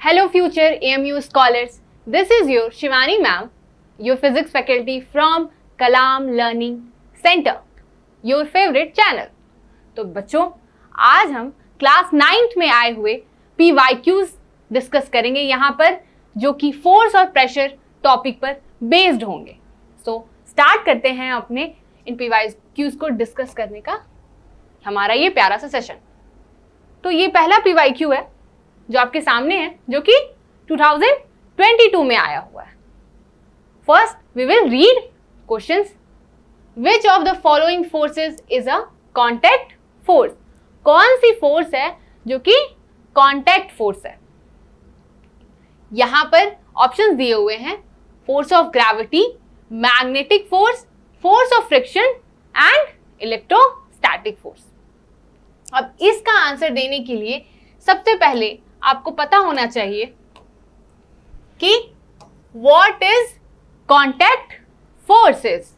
Hello future AMU scholars, this is your Shivani ma'am, your physics faculty from Kalam Learning Center, your favorite channel. तो बच्चों, आज हम class 9th में आए हुए PYQs डिस्कस करेंगे यहाँ पर, जो कि फोर्स और प्रेशर टॉपिक पर बेस्ड होंगे. सो स्टार्ट करते हैं अपने इन PYQs को डिस्कस करने का हमारा ये प्यारा सा सेशन. तो ये पहला PYQ है जो आपके सामने है, जो कि 2022 में आया हुआ है. First we will read questions. Which of the following forces is a contact force? कौन सी फोर्स है जो कि कॉन्टैक्ट फोर्स है? यहां पर ऑप्शंस दिए हुए हैं: force of gravity, magnetic force, force of friction and electrostatic force. अब इसका आंसर देने के लिए सबसे पहले आपको पता होना चाहिए कि what is contact forces.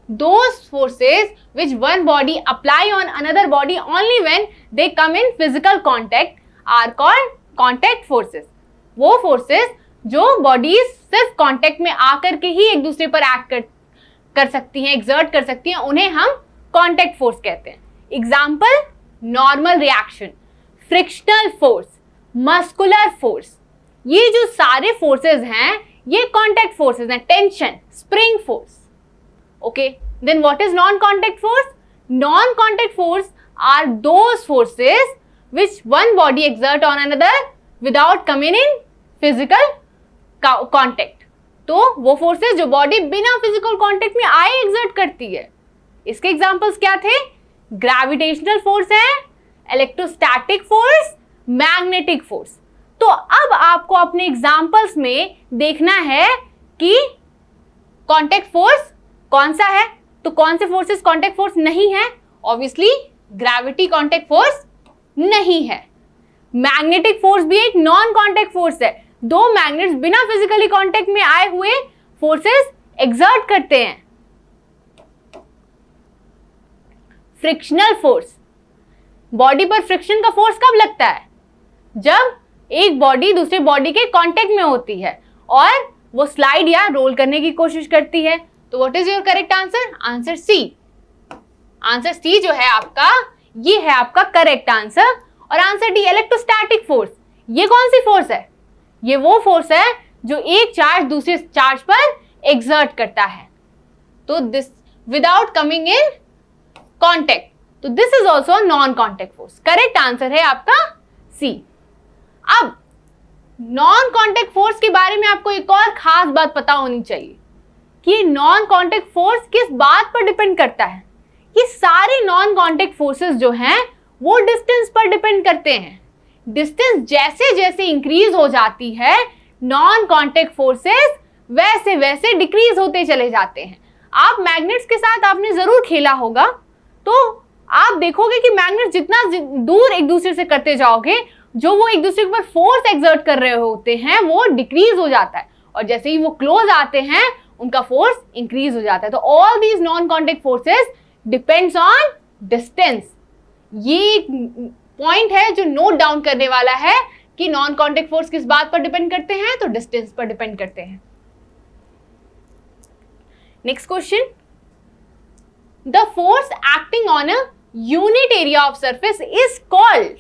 Those forces which one body apply on another body only when they come in physical contact are called contact forces. वो forces जो bodies सिर्फ contact में आकर के ही एक दूसरे पर act कर सकती हैं, exert कर सकती हैं, उन्हें हम contact force कहते हैं. Example: normal reaction, frictional force, muscular force. ये जो सारे forces हैं ये contact forces हैं. Tension, spring force. Okay, then what is non-contact force? Non-contact force are those forces which one body exert on another without coming in physical contact. तो वो forces जो body बिना physical contact में आए exert करती है. इसके examples क्या थे? Gravitational force है, electrostatic force, magnetic force. तो अब आपको अपने examples में देखना है कि contact force कौन सा है. तो कौन से फोर्सेस कॉन्टैक्ट फोर्स नहीं है? ऑब्वियसली ग्रेविटी कॉन्टैक्ट फोर्स नहीं है. मैग्नेटिक फोर्स भी एक नॉन कॉन्टैक्ट फोर्स है. दो मैग्नेट्स बिना फिजिकली कॉन्टैक्ट में आए हुए फोर्सेस एक्सर्ट करते हैं. फ्रिक्शनल फोर्स, बॉडी पर फ्रिक्शन का फोर्स कब लगता है? जब एक बॉडी दूसरे बॉडी के कॉन्टैक्ट में होती है और वो स्लाइड या रोल करने की कोशिश करती है. तो what is your correct answer? Answer C. Answer C जो है आपका, ये है आपका करेक्ट आंसर. और आंसर डी, इलेक्ट्रोस्टैटिक फोर्स. ये कौन सी फोर्स है? ये वो फोर्स है जो एक चार्ज दूसरे चार्ज पर एक्सर्ट करता है. तो this without coming in contact, तो this is also non contact force. Correct answer है आपका सी. अब नॉन कॉन्टैक्ट फोर्स के बारे में आपको एक और खास बात पता होनी चाहिए कि नॉन कॉन्टैक्ट फोर्स किस बात पर डिपेंड करता है. ये सारे नॉन कॉन्टैक्ट फोर्सेस जो हैं वो डिस्टेंस पर डिपेंड करते हैं. डिस्टेंस जैसे जैसे इंक्रीज हो जाती है, नॉन कॉन्टैक्ट फोर्सेस वैसे वैसे डिक्रीज होते चले जाते हैं. आप मैग्नेट्स के साथ आपने जरूर खेला होगा, तो आप देखोगे कि मैग्नेट जितना दूर एक दूसरे से करते जाओगे, जो वो एक दूसरे के ऊपर फोर्स एक्सर्ट कर रहे होते हैं वो डिक्रीज हो जाता है, और जैसे ही वो क्लोज आते हैं उनका फोर्स इंक्रीज हो जाता है. तो all these non contact forces depends on distance. ये पॉइंट है जो नोट डाउन करने वाला है कि नॉन कॉन्टैक्ट फोर्स किस बात पर डिपेंड करते हैं? तो डिस्टेंस पर डिपेंड करते हैं. Next question. The force acting on a unit area of surface is called.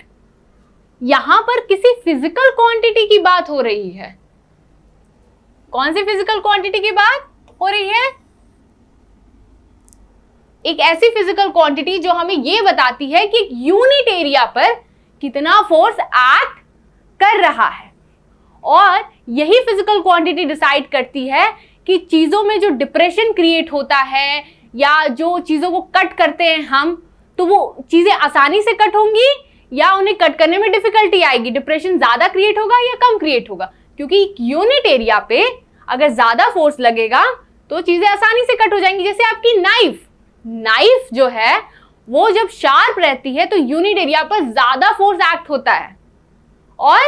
यहां पर किसी फिजिकल क्वांटिटी की बात हो रही है. कौन सी फिजिकल क्वांटिटी की बात हो रही है? एक ऐसी फिजिकल क्वांटिटी जो हमें यह बताती है कि एक यूनिट एरिया पर कितना फोर्स एक्ट कर रहा है. और यही फिजिकल क्वांटिटी डिसाइड करती है कि चीजों में जो डिप्रेशन क्रिएट होता है या जो चीजों को कट करते हैं हम, तो वो चीजें आसानी से कट होंगी या उन्हें कट करने में डिफिकल्टी आएगी. डिप्रेशन ज्यादा क्रिएट होगा या कम क्रिएट होगा, क्योंकि एक यूनिट एरिया पे अगर ज्यादा फोर्स लगेगा तो चीजें आसानी से कट हो जाएंगी. जैसे आपकी नाइफ जो है वो जब शार्प रहती है तो यूनिट एरिया पर ज्यादा फोर्स एक्ट होता है और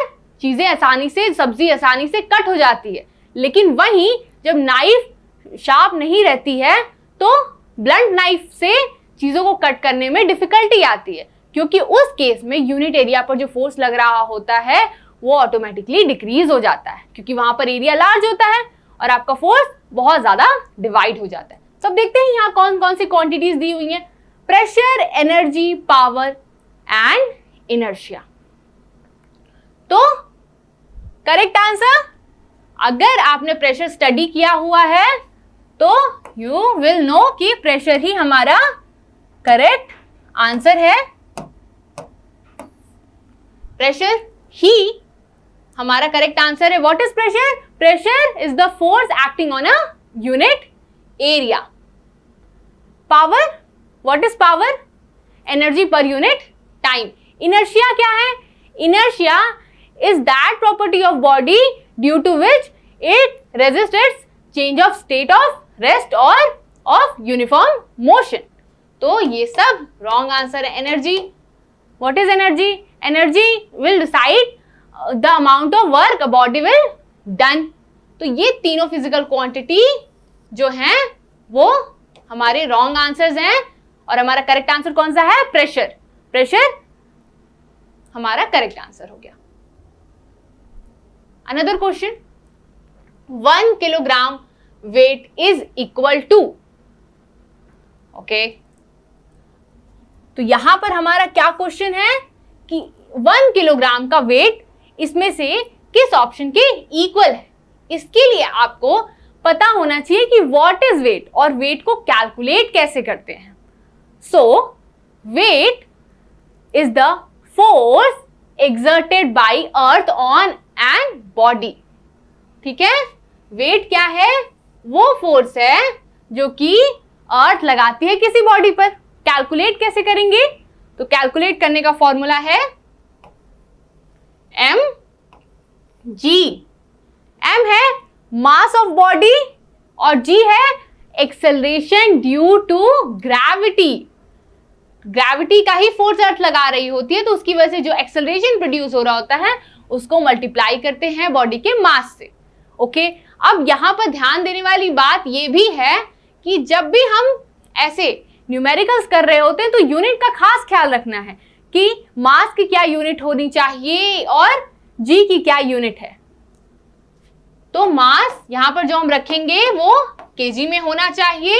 चीजें आसानी से, सब्जी आसानी से कट हो जाती है. लेकिन वहीं जब नाइफ शार्प नहीं रहती है तो ब्लंट नाइफ से चीजों को कट करने में डिफिकल्टी आती है, क्योंकि उस केस में यूनिट एरिया पर जो फोर्स लग रहा होता है वो ऑटोमेटिकली डिक्रीज हो जाता है, क्योंकि वहां पर एरिया लार्ज होता है और आपका फोर्स बहुत ज्यादा डिवाइड हो जाता है। सब देखते हैं यहाँ कौन कौन सी क्वांटिटीज दी हुई हैं। Pressure, energy, power and inertia. तो करेक्ट आंसर, अगर आपने प्रेशर स्टडी किया हुआ है तो यू विल नो कि प्रेशर ही हमारा करेक्ट आंसर है। प्रेशर ही हमारा करेक्ट आंसर है। What is pressure? Pressure is the force acting on a unit area. Power, what is power? Energy per unit time. Inertia क्या है? Inertia is that property of body due to which it resists its change of state of rest or of uniform motion. तो ये सब wrong answer है। Energy, what is energy? Energy will decide the amount of work a body will done. तो ये तीनों physical quantity जो हैं वो हमारे wrong answers हैं और हमारा correct answer कौन सा है? Pressure. Pressure हमारा correct answer हो गया। Another question, 1 kilogram weight is equal to, okay, तो यहां पर हमारा क्या क्वेश्चन है कि 1 किलोग्राम का वेट इसमें से किस ऑप्शन के इक्वल है। इसके लिए आपको पता होना चाहिए कि व्हाट इज वेट और वेट को कैलकुलेट कैसे करते हैं। So weight is the force exerted by earth on and body। ठीक है, वेट क्या है? वो फोर्स है जो कि अर्थ लगाती है किसी बॉडी पर। कैलकुलेट कैसे करेंगे? तो कैलकुलेट करने का फॉर्मूला है एम जी। एम है मास ऑफ बॉडी और जी है acceleration due to gravity. Gravity का ही फोर्स अर्थ लगा रही होती है, तो उसकी वजह से जो एक्सेलरेशन प्रोड्यूस हो रहा होता है उसको मल्टीप्लाई करते हैं बॉडी के मास से। ओके, अब यहाँ पर ध्यान देने वाली बात ये भी है कि जब भी हम ऐसे न्यूमेरिकल्स कर रहे होते हैं तो यूनिट का खास ख्याल रखना है कि मास की क्या यूनिट होनी चाहिए और जी की क्या यूनिट है। तो मास यहाँ पर जो हम रखेंगे वो केजी में होना चाहिए,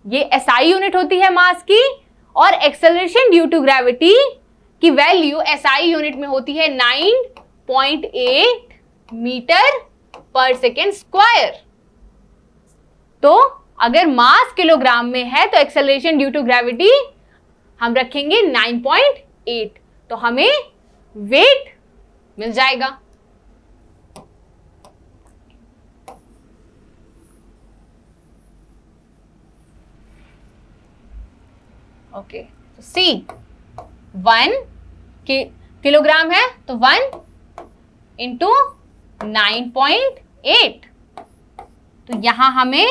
ये एसआई यूनिट होती है मास की, और एक्सेलरेशन ड्यू टू ग्रेविटी की वैल्यू एसआई यूनिट में होती है 9.8 मीटर पर सेकेंड स्क्वायर। तो अगर मास किलोग्राम में है तो एक्सेलरेशन ड्यू टू ग्रेविटी हम रखेंगे 9.8, तो हमें वेट मिल जाएगा। ओके, तो सी 1 किलोग्राम है तो 1 इंटू 9.8, तो यहां हमें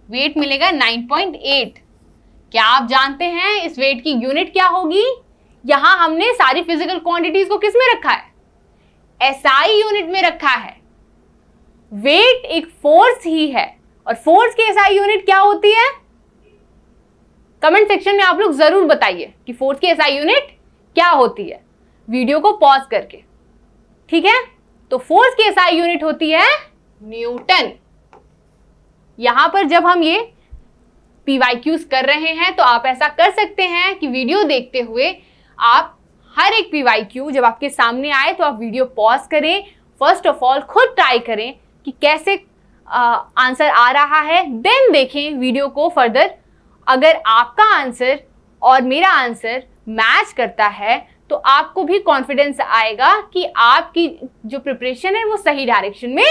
वेट मिलेगा 9.8। क्या आप जानते हैं इस वेट की यूनिट क्या होगी? यहां हमने सारी फिजिकल क्वांटिटीज को किस में रखा है? एसआई यूनिट में रखा है। वेट एक फोर्स ही है और फोर्स की एसआई यूनिट क्या होती है? कमेंट सेक्शन में आप लोग जरूर बताइए कि फोर्स की एसआई यूनिट क्या होती है, वीडियो को पॉज करके। ठीक है, तो फोर्स की एसआई यूनिट होती है न्यूटन। यहां पर जब हम ये पीवाईक्यूज कर रहे हैं तो आप ऐसा कर सकते हैं कि वीडियो देखते हुए आप हर एक पीवाईक्यू जब आपके सामने आए तो आप वीडियो पॉज करें, फर्स्ट ऑफ ऑल खुद ट्राई करें कि कैसे आंसर आ रहा है, देन देखें वीडियो को फर्दर। अगर आपका आंसर और मेरा आंसर मैच करता है तो आपको भी कॉन्फिडेंस आएगा कि आपकी जो प्रिपरेशन है वो सही डायरेक्शन में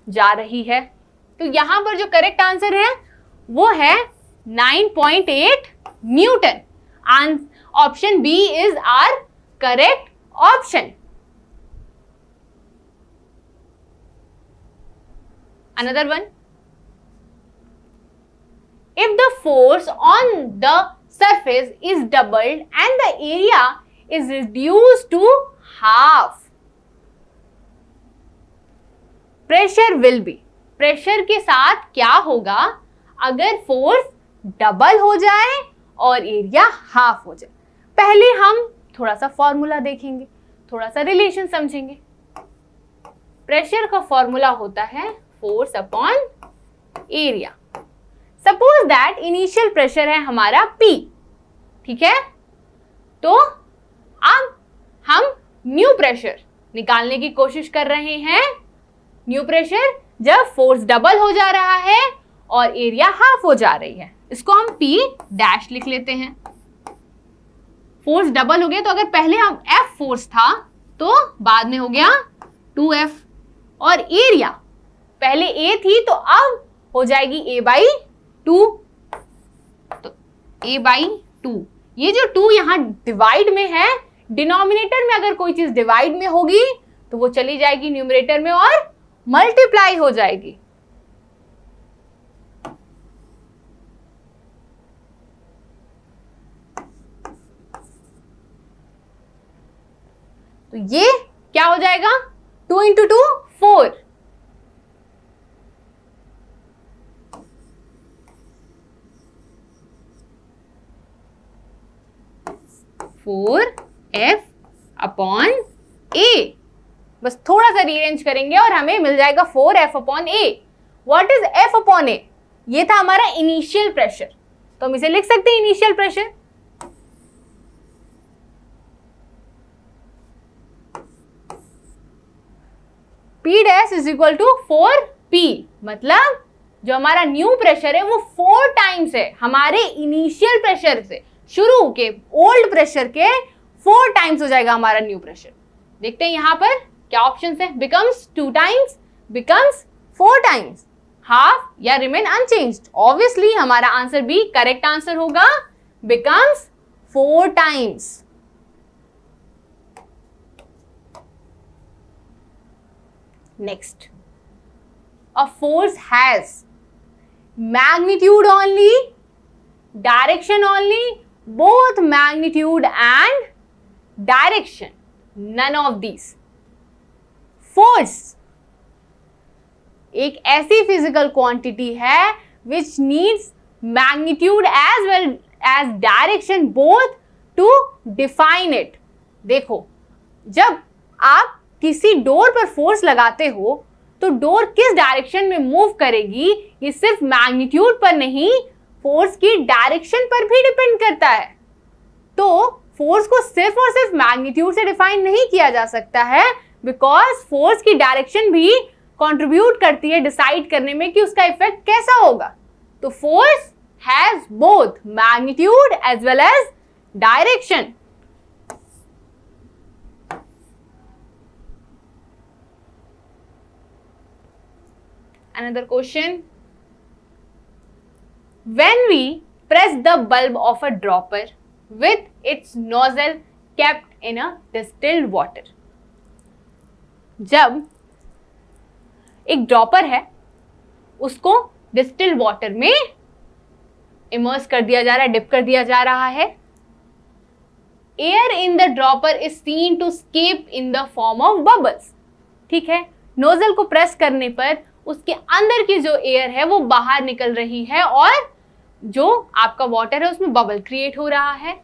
जा रही है। तो यहाँ पर जो करेक्ट आंसर है वो है 9.8 newton. Option B is our correct option. Another one, if the force on the surface is doubled and the area is reduced to half, pressure will be। Pressure के साथ क्या होगा अगर फोर्स डबल हो जाए और एरिया हाफ हो जाए? पहले हम थोड़ा सा फॉर्मूला देखेंगे, थोड़ा सा रिलेशन समझेंगे। प्रेशर का फॉर्मूला होता है force upon area. Suppose that initial pressure है हमारा P, ठीक है। तो अब हम न्यू प्रेशर निकालने की कोशिश कर रहे हैं। न्यू प्रेशर जब फोर्स डबल हो जा रहा है और एरिया हाफ हो जा रही है, इसको हम P डैश लिख लेते हैं। फोर्स डबल हो गया तो अगर पहले हम F फोर्स था तो बाद में हो गया 2F, और एरिया पहले A थी तो अब हो जाएगी A/2। तो A/2, ये जो 2 यहां डिवाइड में है, डिनोमिनेटर में अगर कोई चीज डिवाइड में होगी तो वो चली जाएगी न्यूमरेटर में और मल्टीप्लाई हो जाएगी। तो ये क्या हो जाएगा, 2 × 2 4, 4F/A। बस थोड़ा सा रीअरेंज करेंगे और हमें मिल जाएगा 4F/A। What is F/A? ये था हमारा इनिशियल प्रेशर, तो हम इसे लिख सकते हैं initial pressure. P dash is equal to 4P, मतलब जो हमारा न्यू प्रेशर है वो 4 टाइम्स है हमारे इनिशियल प्रेशर से, शुरू के ओल्ड प्रेशर के 4 टाइम्स हो जाएगा हमारा न्यू प्रेशर। देखते हैं यहां पर क्या ऑप्शन है। Becomes 2 times, becomes 4 times, half या रिमेन अनचेंज्ड। ऑब्वियसली हमारा आंसर बी करेक्ट आंसर होगा, becomes 4 times. Next, a force has magnitude only, direction only, both magnitude and direction, none of these. Force एक ऐसी physical quantity है which needs magnitude as well as direction both to define it. देखो, जब आप किसी door पर force लगाते हो तो डोर किस डायरेक्शन में मूव करेगी, ये सिर्फ मैग्नीट्यूड पर नहीं, फोर्स की डायरेक्शन पर भी डिपेंड करता है। तो फोर्स को सिर्फ और सिर्फ मैग्नीट्यूड से डिफाइन नहीं किया जा सकता है, बिकॉज फोर्स की डायरेक्शन भी कंट्रीब्यूट करती है डिसाइड करने में कि उसका इफेक्ट कैसा होगा। तो force has both magnitude as well as direction. Another question. When we press the bulb of a dropper with its nozzle kept in a distilled water. जब एक ड्रॉपर है उसको डिस्टिल्ड वाटर में इमर्स कर दिया जा रहा है, डिप कर दिया जा रहा है। Air in the dropper is seen to escape in the form of bubbles. ठीक है, नोजल को प्रेस करने पर उसके अंदर की जो एयर है वो बाहर निकल रही है और जो आपका वाटर है उसमें बबल क्रिएट हो रहा है।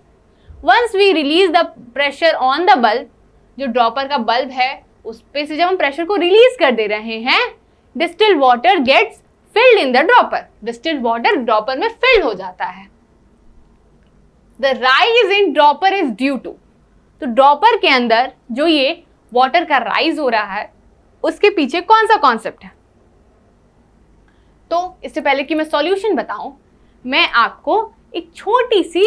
Once we release the pressure on the bulb, जो ड्रॉपर का बल्ब है उस पे से जब हम प्रेशर को रिलीज कर दे रहे हैं, distilled water gets filled in the dropper. Distilled water dropper में फिल्ड हो जाता है। The rise in dropper is due to, तो ड्रॉपर के अंदर जो ये वाटर का राइज हो रहा है उसके पीछे कौन सा कॉन्सेप्ट है। तो इससे पहले कि मैं सॉल्यूशन बताऊं, मैं आपको एक छोटी सी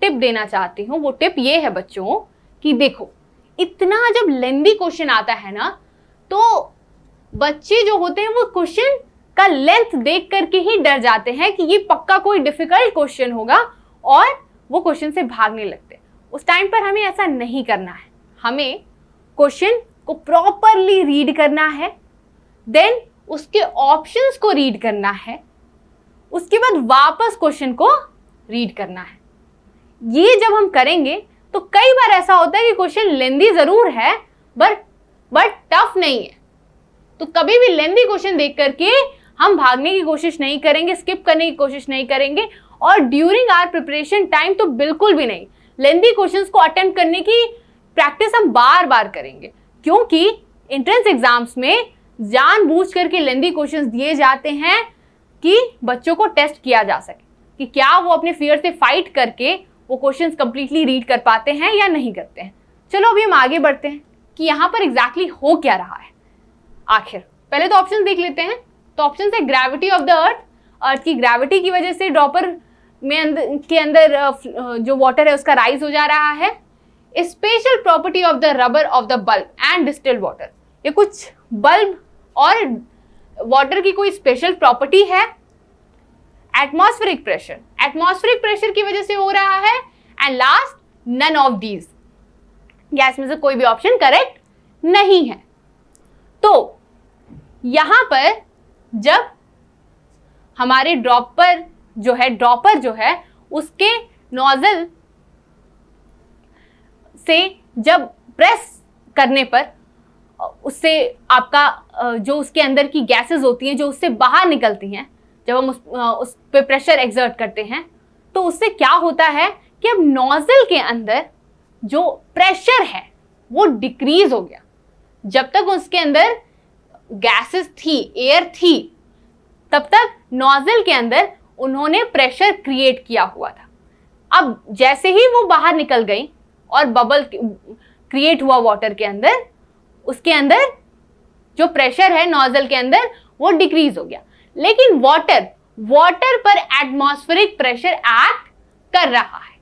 टिप देना चाहती हूं। वो टिप ये है बच्चों कि देखो, इतना जब लेंथी क्वेश्चन आता है ना, तो बच्चे जो होते हैं वो क्वेश्चन का लेंथ देख करके ही डर जाते हैं कि ये पक्का कोई डिफिकल्ट क्वेश्चन होगा और वो क्वेश्चन से भागने लगते हैं। उस टाइम पर हमें ऐसा नहीं करना है। हमें क्वेश्चन को प्रॉपरली रीड करना है, देन उसके ऑप्शंस को रीड करना है, उसके बाद वापस क्वेश्चन को रीड करना है। ये जब हम करेंगे तो कई बार ऐसा होता है कि क्वेश्चन लेंथी जरूर है बट टफ नहीं है। तो कभी भी लेंथी क्वेश्चन देख करके हम भागने की कोशिश नहीं करेंगे, स्किप करने की कोशिश नहीं करेंगे, और ड्यूरिंग आवर प्रिपरेशन टाइम तो बिल्कुल भी नहीं। लेंथी क्वेश्चंस को अटेम्प्ट करने की प्रैक्टिस हम बार बार करेंगे, क्योंकि एंट्रेंस एग्जाम्स में जानबूझ करके लेंथी क्वेश्चंस दिए जाते हैं कि बच्चों को टेस्ट किया जा सके कि क्या वो अपने फियर से फाइट करके वो क्वेश्चंस कंप्लीटली रीड कर पाते हैं या नहीं करते हैं। चलो अभी हम आगे बढ़ते हैं कि यहाँ पर एग्जैक्टली हो क्या रहा है आखिर। पहले तो ऑप्शन देख लेते हैं। तो ऑप्शन है ग्रेविटी ऑफ द अर्थ की ग्रेविटी की वजह से ड्रॉपर में के अंदर जो वाटर है उसका राइज हो जा रहा है। Special property of the rubber of the bulb and distilled water, ये कुछ बल्ब और वाटर की कोई स्पेशल प्रॉपर्टी है। एटमॉस्फेरिक प्रेशर की वजह से हो रहा है। And last, none of these, या इसमें से कोई भी ऑप्शन करेक्ट नहीं है। तो यहां पर जब हमारे ड्रॉपर जो है उसके नोजल से जब प्रेस करने पर उससे आपका जो उसके अंदर की गैसेस होती हैं जो उससे बाहर निकलती हैं, जब हम उस पे प्रेशर एक्सर्ट करते हैं तो उससे क्या होता है कि अब नोजल के अंदर जो प्रेशर है वो डिक्रीज हो गया। जब तक उसके अंदर गैसेस थी, एयर थी, तब तक नोजल के अंदर उन्होंने प्रेशर क्रिएट किया हुआ था। अब जैसे ही वो बाहर निकल गई और बबल क्रिएट हुआ वाटर के अंदर, उसके अंदर जो प्रेशर है नोजल के अंदर वो डिक्रीज हो गया। लेकिन वाटर पर एटमॉस्फेरिक प्रेशर एक्ट कर रहा है,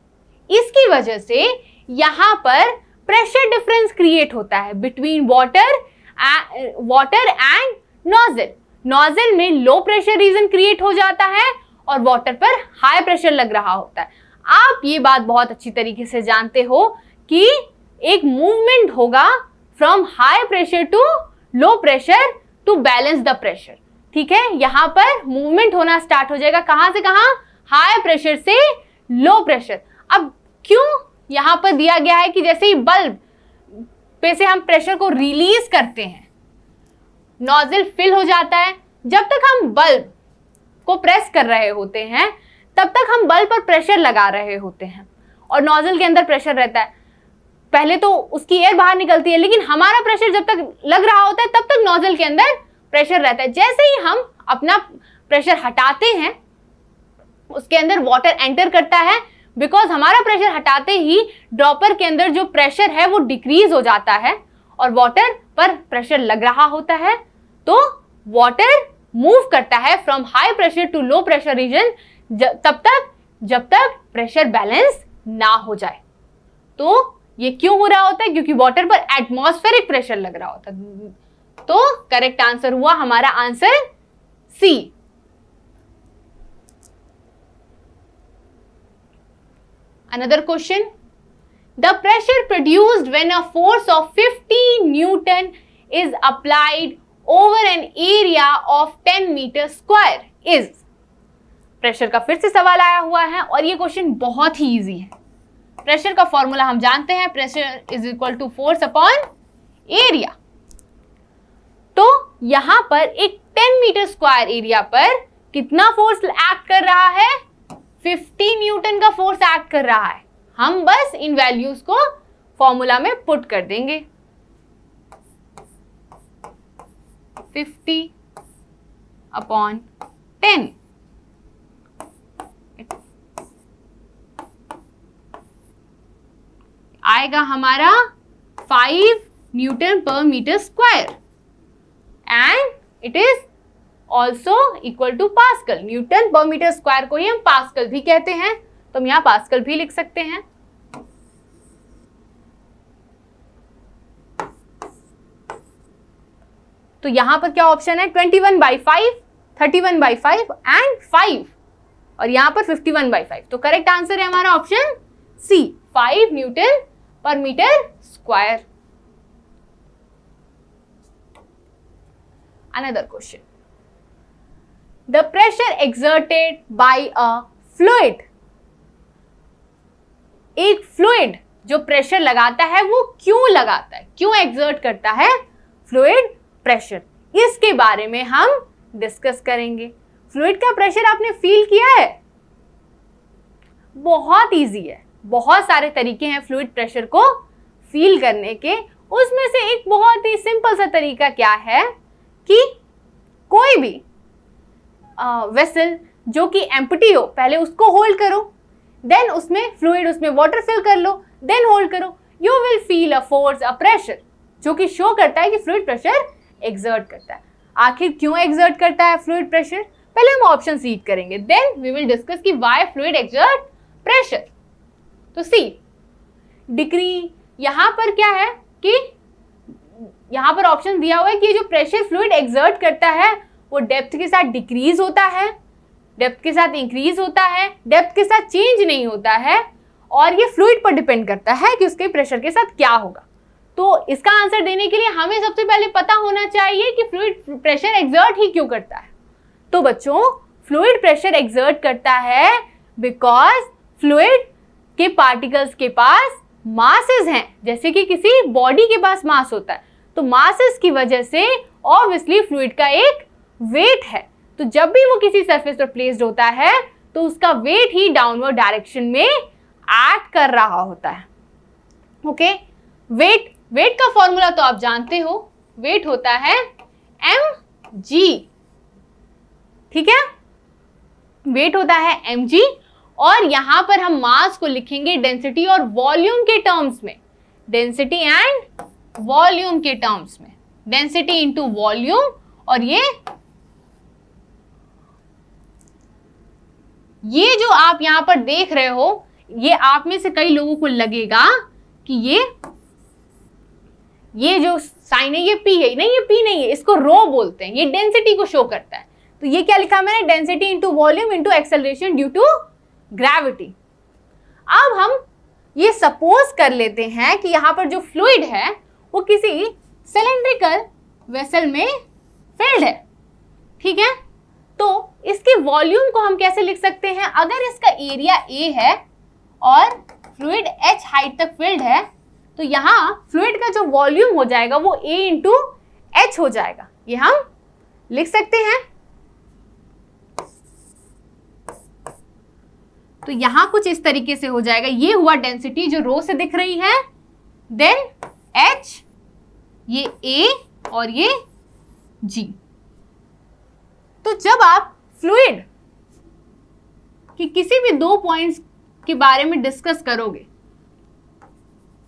इसकी वजह से यहां पर प्रेशर डिफरेंस क्रिएट होता है between water and nozzle. Nozzle में लो प्रेशर रीजन क्रिएट हो जाता है और वाटर पर हाई प्रेशर लग रहा होता है। आप ये बात बहुत अच्छी तरीके से जानते हो कि एक मूवमेंट होगा from high pressure to low pressure to balance the pressure. ठीक है, यहां पर मूवमेंट होना स्टार्ट हो जाएगा। कहां से कहां? हाई प्रेशर से लो प्रेशर। अब क्यों यहां पर दिया गया है कि जैसे ही बल्ब पे से हम प्रेशर को रिलीज करते हैं, नोजल फिल हो जाता है। जब तक हम बल्ब को प्रेस कर रहे होते हैं तब तक हम बल्ब पर प्रेशर लगा रहे होते हैं और नोजल के अंदर प्रेशर रहता है। पहले तो उसकी एयर बाहर निकलती है, लेकिन हमारा प्रेशर जब तक लग रहा होता है तब तक नोजल के अंदर प्रेशर रहता है। जैसे ही हम अपना प्रेशर हटाते हैं, उसके अंदर वाटर एंटर करता है। बिकॉज हमारा प्रेशर हटाते ही ड्रॉपर के अंदर जो प्रेशर है वो डिक्रीज हो जाता है और वाटर पर प्रेशर लग रहा होता है, तो वाटर मूव करता है from high pressure to low pressure region तब तक जब तक प्रेशर बैलेंस ना हो जाए। तो ये क्यों हो रहा होता है? क्योंकि वाटर पर एटमॉस्फेरिक प्रेशर लग रहा होता है। तो करेक्ट आंसर हुआ हमारा answer C. Another question. The pressure produced when a force of 50 Newton is applied over an area of 10 meters square is. Pressure का फिर से सवाल आया हुआ है और ये क्वेश्चन बहुत ही इजी है। प्रेशर का फॉर्मूला हम जानते हैं, pressure is equal to force upon area. तो यहां पर एक 10 मीटर स्क्वायर एरिया पर कितना फोर्स एक्ट कर रहा है? 50 न्यूटन का फोर्स एक्ट कर रहा है। हम बस इन वैल्यूज को फॉर्मूला में पुट कर देंगे। 50 अपॉन 10 आएगा हमारा 5 newton per metre square and it is also equal to pascal. Newton per metre square को ही हम पास्कल भी कहते हैं, तो हम यहां पास्कल भी लिख सकते हैं। तो यहां पर क्या ऑप्शन है? 21/5, 31/5 एंड 5, और यहां पर 51/5। तो करेक्ट आंसर है हमारा option C, 5 newton per metre square. Another question. The pressure exerted by a fluid. एक फ्लूइड जो प्रेशर लगाता है वो क्यों लगाता है, क्यों एक्सर्ट करता है फ्लूइड प्रेशर, इसके बारे में हम डिस्कस करेंगे। फ्लूइड का प्रेशर आपने फील किया है? बहुत इजी है। बहुत सारे तरीके हैं फ्लूइड प्रेशर को फील करने के। उसमें से एक बहुत ही सिंपल सा तरीका क्या है कि कोई भी वेसल जो कि एम्प्टी हो, पहले उसको होल्ड करो, देन उसमें फ्लूइड, उसमें वाटर फिल कर लो, देन होल्ड करो, you will feel a force, a pressure, जो कि शो करता है कि फ्लूइड प्रेशर एक्सर्ट करता है। आखिर क्यों एक्सर्ट करता है फ्लूइड प्रेशर? पहले हम ऑप्शन रीड करेंगे, देन वी विल डिस्कस कि व्हाई फ्लूइड एक्सर्ट प्रेशर। तो सी डिक्री, यहां पर क्या है कि यहां पर ऑप्शन दिया हुआ है कि जो प्रेशर फ्लूइड एक्सर्ट करता है वो डेप्थ के साथ डिक्रीज होता है, डेप्थ के साथ इंक्रीज होता है, डेप्थ के साथ चेंज नहीं होता है, और ये फ्लूइड पर डिपेंड करता है कि उसके प्रेशर के साथ क्या होगा। तो इसका आंसर देने के लिए हमें सबसे पहले पता होना चाहिए कि फ्लूइड प्रेशर एक्सर्ट ही क्यों करता है। तो बच्चों, फ्लूइड प्रेशर एक्सर्ट करता है बिकॉज फ्लूइड के पार्टिकल्स के पास मासेस हैं, जैसे कि किसी बॉडी के पास मास होता है, तो मासेस की वजह से ऑब्वियसली फ्लूइड का एक वेट है। तो जब भी वो किसी सरफेस पर प्लेस्ड होता है तो उसका वेट ही डाउनवर्ड डायरेक्शन में एक्ट कर रहा होता है। ओके, वेट का फॉर्मूला तो आप जानते हो, वेट होता है mg, ठीक है, वेट होता है mg, और यहां पर हम मास को लिखेंगे डेंसिटी और वॉल्यूम के टर्म्स में, डेंसिटी एंड वॉल्यूम के टर्म्स में, डेंसिटी इंटू वॉल्यूम। और ये जो आप यहां पर देख रहे हो, ये आप में से कई लोगों को लगेगा कि ये जो साइन है ये P है, नहीं, ये P नहीं है, इसको रो बोलते हैं, ये डेंसिटी को शो करता है। तो ये क्या लिखा मैंने, density into volume into acceleration due to gravity. अब हम ये सपोज कर लेते हैं कि यहां पर जो फ्लूइड है वो किसी सिलेंड्रिकल वेसल में फिल्ड है, ठीक है। तो इसके वॉल्यूम को हम कैसे लिख सकते हैं? अगर इसका एरिया A है और फ्लूइड h हाइट तक फिल्ड है, तो यहाँ फ्लूइड का जो वॉल्यूम हो जाएगा वो A इंटू H हो जाएगा, ये हम लिख सकते हैं। तो यहां कुछ इस तरीके से हो जाएगा, ये हुआ डेंसिटी जो रो से दिख रही है, देन H, ये A और ये G। तो जब आप फ्लूइड की किसी भी दो पॉइंट्स के बारे में डिस्कस करोगे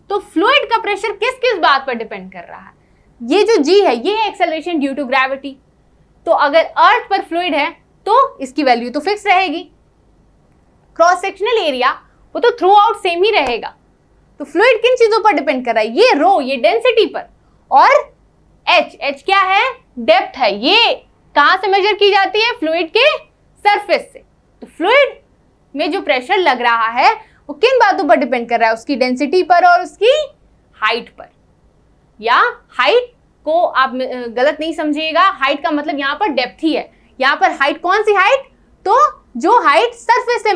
तो फ्लूइड का प्रेशर किस किस बात पर डिपेंड कर रहा है? ये जो G है ये है एक्सेलरेशन ड्यू टू ग्रेविटी। तो अगर अर्थ पर फ्लूइड है तो इसकी वैल्यू तो फिक्स रहेगी। क्रॉस सेक्शनल एरिया वो तो थ्रू आउट सेम ही रहेगा। तो फ्लूइड किन चीजों पर डिपेंड कर रहा है? ये रो, ये डेंसिटी पर, और H क्या है? डेप्थ है। ये कहां से मेजर की जाती है? फ्लूइड के सरफेस से। तो फ्लूइड में जो प्रेशर लग रहा है वो किन बातों पर डिपेंड कर रहा है? उसकी डेंसिटी पर और उसकी हाइट पर। या हाइट को आप गलत नहीं समझिएगा, हाइट का मतलब यहाँ पर डेप्थ ही है। यहाँ पर हाइट कौन सी हाइट? तो जो हाइट सरफेस से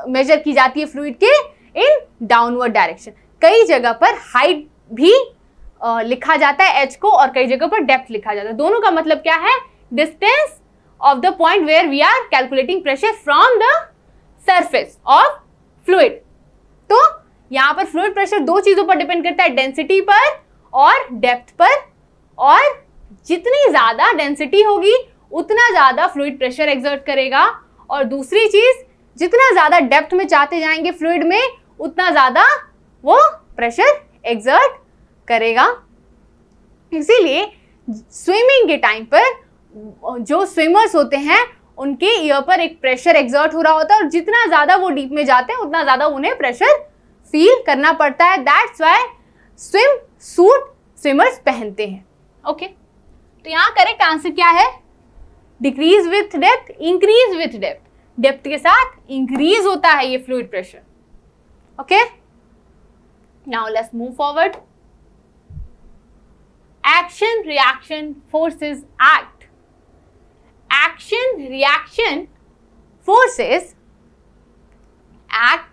मेजर की जाती है फ्लूइड के इन डाउनवर्ड डायरेक्शन। कई जगह पर हाइट भी लिखा जाता है H को, और कई जगह पर डेप्थ लिखा जाता है। दोनों का मतलब क्या है? Distance of the point where we are calculating pressure from the surface of fluid. तो यहां पर फ्लूइड प्रेशर दो चीजों पर डिपेंड करता है, डेंसिटी पर और डेप्थ पर। और जितनी ज्यादा डेंसिटी होगी उतना ज्यादा फ्लूइड प्रेशर एक्सर्ट करेगा, और दूसरी चीज, जितना ज्यादा डेप्थ में जाते जाएंगे फ्लूइड में उतना ज्यादा वो प्रेशर एक्सर्ट करेगा। इसीलिए स्विमिंग के टाइम पर जो स्विमर्स होते हैं उनके ईयर पर एक प्रेशर एक्सर्ट हो रहा होता है, और जितना ज्यादा वो डीप में जाते हैं उतना ज्यादा उन्हें प्रेशर फील करना पड़ता है। That's why swim suit swimmers पहनते हैं। ओके, तो यहाँ करेक्ट आंसर क्या है? Decrease with depth, increase with depth. Depth के साथ इंक्रीज होता है ये fluid pressure. Okay, now let's move forward. Action reaction forces act. Action reaction forces act.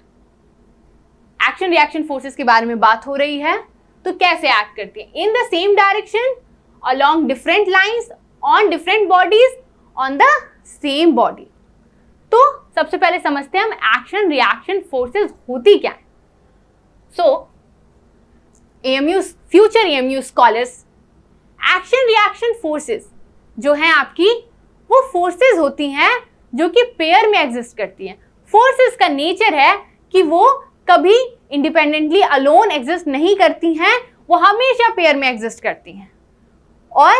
Action reaction forces के बारे में बात हो रही है, तो कैसे एक्ट करती है? In the same direction, along different lines, on different bodies, on the same body। तो सबसे पहले समझते हैं हम एक्शन रिएक्शन फोर्सेस होती क्या है। सो AMU future AMU scholars, action reaction forces जो हैं आपकी, वो फोर्सेस होती हैं जो कि पेयर में एग्जिस्ट करती हैं। फोर्सेस का नेचर है कि वो कभी इंडिपेंडेंटली अलोन एग्जिस्ट नहीं करती हैं, वो हमेशा पेयर में एग्जिस्ट करती हैं, और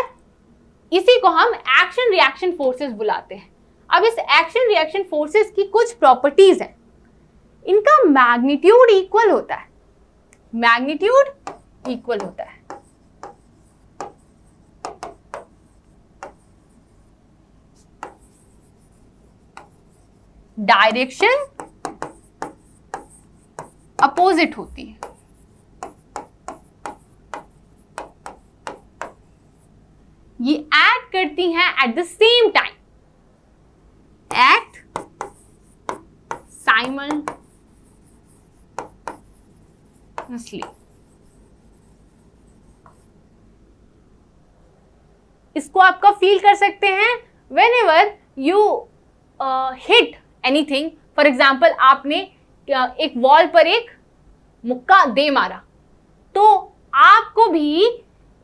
इसी को हम एक्शन रिएक्शन फोर्सेस बुलाते हैं। अब इस एक्शन रिएक्शन फोर्सेस की कुछ प्रॉपर्टीज हैं। इनका मैग्नीट्यूड इक्वल होता है, मैग्नीट्यूड इक्वल होता है। डायरेक्शन अपोजिट होती है। ये एक्ट करती हैं at the same time, act simultaneously. इसको आपका फील कर सकते हैं whenever you hit anything. For example, आपने एक वॉल पर एक मुक्का दे मारा, तो आपको भी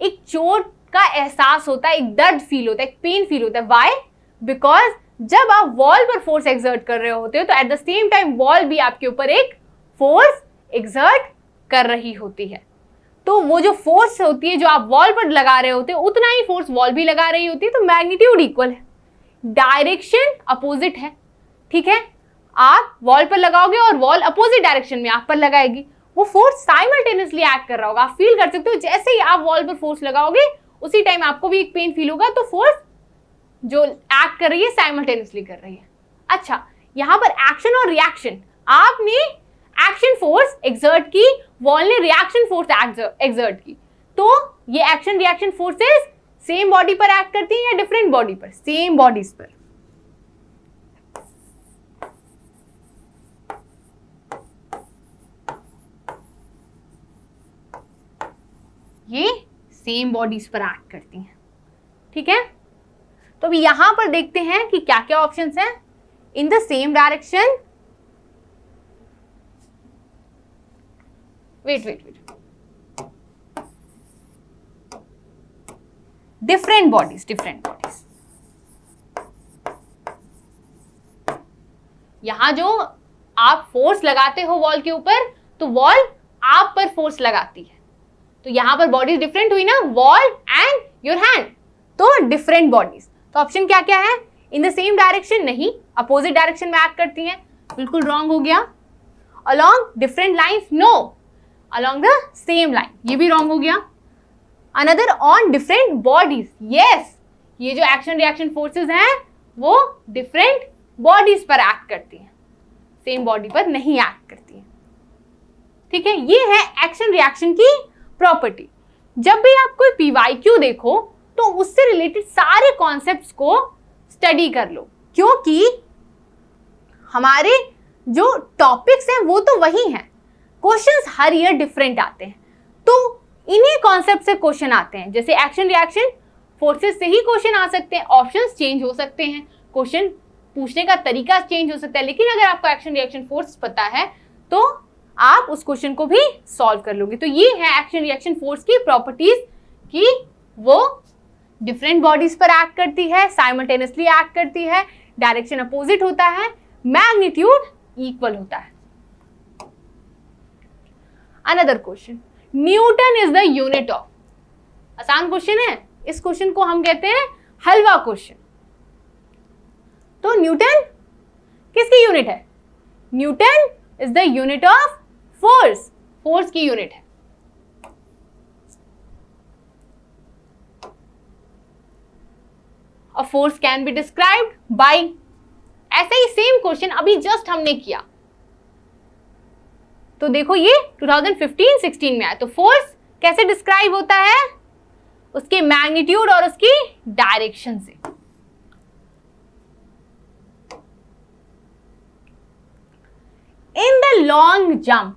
एक चोट का एहसास होता है, एक दर्द फील होता है, एक पेन फील होता है। व्हाई? बिकॉज जब आप वॉल पर फोर्स एक्सर्ट कर रहे होते हो तो at the same time wall भी आपके ऊपर एक फोर्स एक्सर्ट कर रही होती है। तो वो जो फोर्स होती है जो आप वॉल पर लगा रहे होते हो, उतना ही फोर्स वॉल भी लगा रही होती है, तो मैग्नीट्यूड इक्वल है। डायरेक्शन अपोजिट है, ठीक है। आप वॉल पर लगाओगे और वॉल अपोजिट डायरेक्शन में आप पर लगाएगी, वो फोर्स साइमल्टेनियसली एक्ट कर रहा होगा। आप फील कर सकते हो जैसे ही आप वॉल पर फोर्स लगाओगे उसी टाइम आपको भी एक पेन फील होगा, तो फोर्स जो एक्ट कर रही है साइमल्टेनियसली कर रही है। अच्छा, यहां पर एक्शन और रिएक्शन, आपने एक्शन फोर्स एक्सर्ट की, वॉल ने रिएक्शन फोर्स एक्सर्ट की, तो ये action reaction forces same body पर एक्ट करती हैं या डिफरेंट बॉडी पर? सेम बॉडीज पर। ये सेम बॉडीज पर एक्ट करती हैं, ठीक है। तो अभी यहां पर देखते हैं कि क्या क्या ऑप्शंस हैं। In the same direction, weight, different bodies, यहां जो आप फोर्स लगाते हो वॉल के ऊपर, तो वॉल आप पर फोर्स लगाती है, तो यहां पर बॉडीज डिफरेंट हुई ना, वॉल एंड योर हैंड, तो डिफरेंट बॉडीज। तो ऑप्शन क्या क्या है? इन द सेम डायरेक्शन नहीं, अपोजिट डायरेक्शन में एक्ट करती हैं, बिल्कुल रॉन्ग हो गया। Along different lines, no, along the same line, ये भी रॉन्ग हो गया। Another on different bodies, yes, ये जो एक्शन रिएक्शन फोर्सेस हैं वो डिफरेंट बॉडीज पर एक्ट करती हैं, सेम बॉडी पर नहीं एक्ट करती हैं, ठीक है। ये है एक्शन रिएक्शन की प्रॉपर्टी। जब भी आप कोई PYQ देखो तो उससे रिलेटेड सारे कॉन्सेप्ट्स को स्टडी कर लो, क्योंकि हमारे जो टॉपिक्स हैं वो तो वही हैं, क्वेश्चंस हर ईयर डिफरेंट आते हैं, तो इन्हीं कॉन्सेप्ट से क्वेश्चन आते हैं। जैसे एक्शन रिएक्शन फोर्सेस से ही क्वेश्चन आ सकते हैं, ऑप्शंस चेंज हो सकते हैं, क्वेश्चन पूछने का तरीका चेंज हो सकता है, लेकिन अगर आपको एक्शन रिएक्शन फोर्स पता है तो आप उस क्वेश्चन को भी सॉल्व कर लोगे। तो ये है एक्शन रिएक्शन फोर्स की प्रॉपर्टीज कि वो डिफरेंट बॉडीज पर एक्ट करती है, साइमल्टेनियसली एक्ट करती है, डायरेक्शन अपोजिट होता है, मैग्नीट्यूड इक्वल होता है। Another question, Newton is the unit of, आसान क्वेश्चन है, इस क्वेश्चन को हम कहते हैं हलवा क्वेश्चन। तो न्यूटन किसकी यूनिट है? Newton is the unit of force, force की यूनिट है। A force can be described by, ऐसा ही सेम क्वेश्चन अभी जस्ट हमने किया, तो देखो ये 2015-16 में आया। तो फोर्स कैसे डिस्क्राइब होता है? उसके मैग्नीट्यूड और उसकी डायरेक्शन से। In the long jump,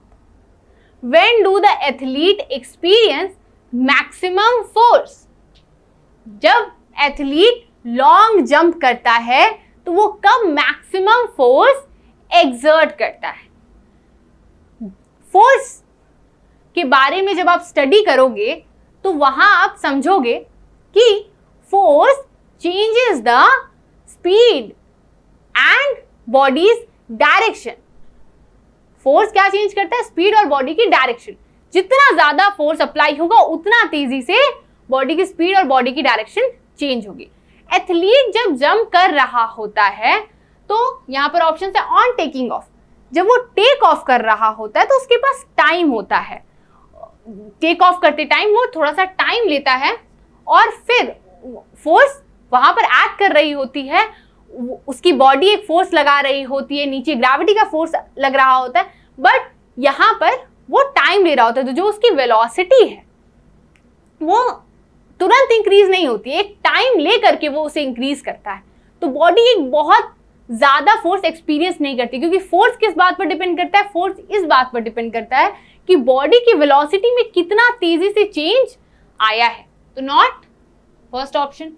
when do the athlete experience maximum force? जब एथलीट लॉन्ग जंप करता है तो वो कब मैक्सिमम फोर्स एक्सर्ट करता है? फोर्स के बारे में जब आप स्टडी करोगे तो वहां आप समझोगे कि force changes the speed and bodies direction. Force क्या चेंज करता है? स्पीड और बॉडी की डायरेक्शन। जितना ज्यादा फोर्स अप्लाई होगा उतना तेजी से बॉडी की स्पीड और बॉडी की डायरेक्शन चेंज होगी। एथलीट जब जंप कर रहा होता है तो यहाँ पर ऑप्शन है ऑन टेकिंग ऑफ। जब वो टेक ऑफ कर रहा होता है तो उसके पास टाइम होता है। टेक ऑफ करते टाइम वो थोड़ा सा टाइम लेता है और फिर फोर्स वहां पर एक्ट कर रही होती है, उसकी बॉडी एक फोर्स लगा रही होती है, नीचे ग्रेविटी का फोर्स लग रहा होता है, बट यहाँ पर वो टाइम ले रहा होता है। तो जो उसकी वेलोसिटी है वो तुरंत इंक्रीज नहीं होती, एक टाइम ले करके वो उसे इंक्रीज करता है। तो बॉडी एक बहुत ज्यादा फोर्स एक्सपीरियंस नहीं करती, क्योंकि फोर्स किस बात पर डिपेंड करता है? फोर्स इस बात पर डिपेंड करता है कि बॉडी की वेलोसिटी में कितना तेजी से चेंज आया है। तो नॉट फर्स्ट ऑप्शन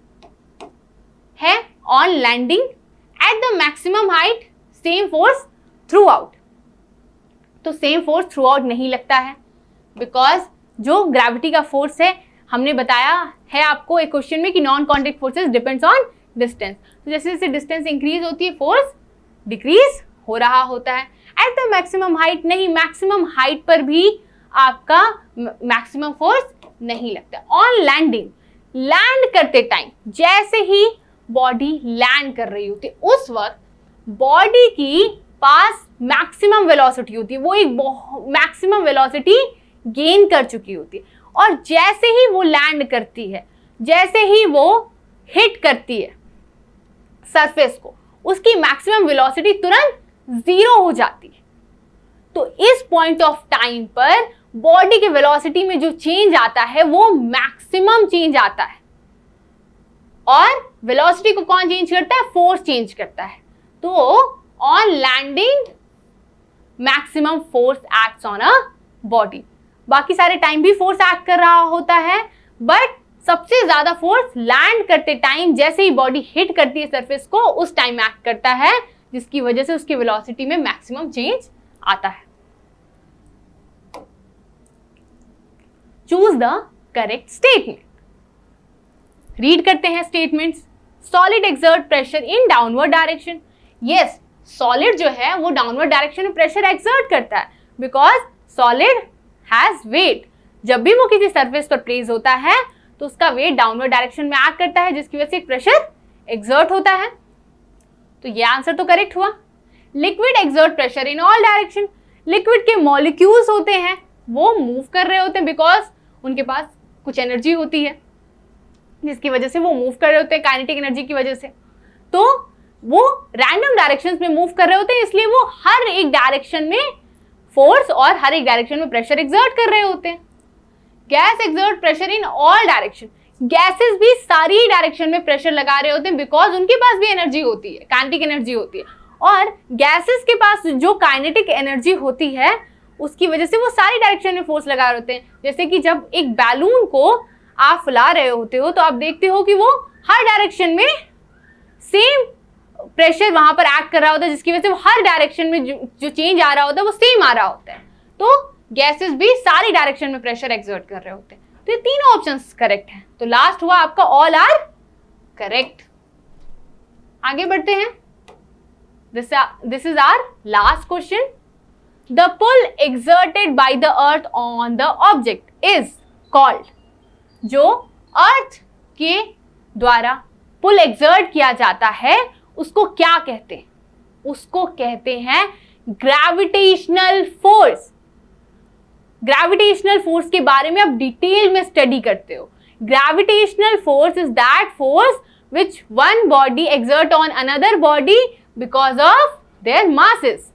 है on landing at the maximum height same force throughout. तो सेम फोर्स थ्रू आउट नहीं लगता है, बिकॉज जो ग्रेविटी का फोर्स है, हमने बताया है आपको एक क्वेश्चन में कि non contact forces depends on distance. तो जैसे जैसे डिस्टेंस इंक्रीज होती है फोर्स डिक्रीज हो रहा होता है। एट द मैक्सिमम हाइट नहीं, मैक्सिमम हाइट पर भी आपका मैक्सिमम फोर्स नहीं लगता। ऑन लैंडिंग, लैंड करते टाइम जैसे ही बॉडी लैंड कर रही होती है उस वक्त बॉडी की पास मैक्सिमम वेलोसिटी होती है, वो एक मैक्सिमम वेलोसिटी गेन कर चुकी होती है। और जैसे ही वो लैंड करती है, जैसे ही वो हिट करती है सरफेस को, उसकी मैक्सिमम वेलोसिटी तुरंत जीरो हो जाती है। तो इस पॉइंट ऑफ टाइम पर बॉडी के वेलोसिटी में जो चेंज आता है वो मैक्सिमम चेंज आता है। और वेलोसिटी को कौन चेंज करता है? फोर्स चेंज करता है। तो on landing maximum force acts on a body. बाकी सारे टाइम भी फोर्स एक्ट कर रहा होता है, बट सबसे ज्यादा फोर्स लैंड करते टाइम जैसे ही बॉडी हिट करती है सरफेस को उस टाइम एक्ट करता है, जिसकी वजह से उसकी वेलोसिटी में मैक्सिमम चेंज आता है। Choose the correct statement. Read करते हैं statements. Solid exert pressure in downward direction. Yes, solid जो है वो डाउनवर्ड डायरेक्शन में प्रेशर एक्सर्ट करता है, बिकॉज सॉलिड हैज वेट। जब भी वो किसी सरफेस पर प्लेस होता है तो उसका वेट डाउनवर्ड डायरेक्शन में एक्ट करता है, जिसकी वजह से प्रेशर एक्सर्ट होता है। तो ये आंसर तो करेक्ट हुआ। Liquid exert pressure in all direction. Liquid के मॉलिक्यूल्स होते हैं वो मूव कर रहे होते हैं, बिकॉज उनके पास कुछ एनर्जी होती है जिसकी वजह से वो मूव कर रहे होते हैं, काइनेटिक एनर्जी की वजह से। तो वो रैंडम डायरेक्शंस में मूव कर रहे होते हैं, इसलिए वो हर एक डायरेक्शन में फोर्स और हर एक डायरेक्शन में प्रेशर एक्सर्ट कर रहे होते हैं। Gas exert pressure in all direction. Gases भी सारी डायरेक्शन में प्रेशर लगा रहे होते हैं, बिकॉज उनके पास भी एनर्जी होती है, काइनेटिक एनर्जी होती है। और गैसेस के पास जो काइनेटिक एनर्जी होती है उसकी वजह से वो सारी डायरेक्शन में फोर्स लगा रहे होते हैं। जैसे कि जब एक बैलून को आप फुला रहे होते हो तो आप देखते हो कि वो हर डायरेक्शन में सेम प्रेशर वहां पर एक्ट कर रहा होता है, जिसकी वजह से वो हर डायरेक्शन में जो चेंज आ रहा होता है वो सेम आ रहा होता है। तो गैसेस भी सारी डायरेक्शन में प्रेशर एक्सर्ट कर रहे होते हैं। तो ये तीनों ऑप्शंस करेक्ट हैं। तो लास्ट हुआ आपका ऑल आर करेक्ट। आगे बढ़ते हैं। This is our last question. The pull exerted by the earth on the object is called. जो अर्थ के द्वारा पुल एक्सर्ट किया जाता है उसको क्या कहते हैं? उसको कहते हैं ग्रेविटेशनल फोर्स। ग्रेविटेशनल फोर्स के बारे में आप डिटेल में स्टडी करते हो। Gravitational force is that force which one body exert on another body because of their masses.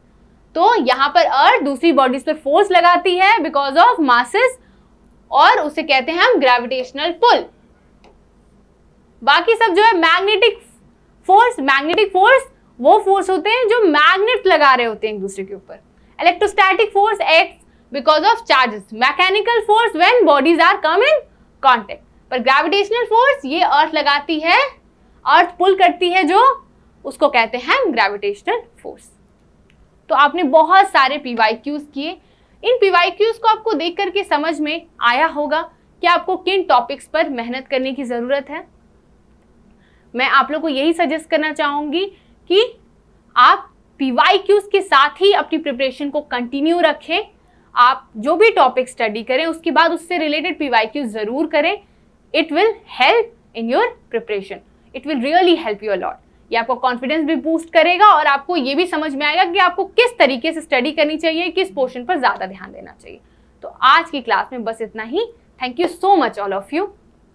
तो यहां पर अर्थ दूसरी बॉडीज पर फोर्स लगाती है बिकॉज ऑफ मासेस, और उसे कहते हैं हम ग्रेविटेशनल पुल। बाकी सब जो है मैग्नेटिक फोर्स, मैग्नेटिक फोर्स वो फोर्स होते हैं जो मैग्नेट लगा रहे होते हैं एक दूसरे के ऊपर। Electrostatic force acts because of charges. Mechanical force when bodies are come in contact. पर ग्रेविटेशनल फोर्स ये अर्थ लगाती है, अर्थ पुल करती है, जो उसको कहते हैं ग्रेविटेशनल फोर्स। तो आपने बहुत सारे PYQs किए। इन पीवाईक्यूज को आपको देख करके समझ में आया होगा कि आपको किन टॉपिक्स पर मेहनत करने की जरूरत है। मैं आप लोग को यही सजेस्ट करना चाहूंगी कि आप पीवाईक्यूज के साथ ही अपनी प्रिपरेशन को कंटिन्यू रखें। आप जो भी टॉपिक स्टडी करें उसके बाद उससे रिलेटेड पीवाईक्यूज जरूर करें। It will help in your preparation, it will really help you a lot. ये आपको कॉन्फिडेंस भी बूस्ट करेगा और आपको ये भी समझ में आएगा कि आपको किस तरीके से स्टडी करनी चाहिए, किस पोर्शन पर ज्यादा ध्यान देना चाहिए। तो आज की क्लास में बस इतना ही। Thank you so much all of you.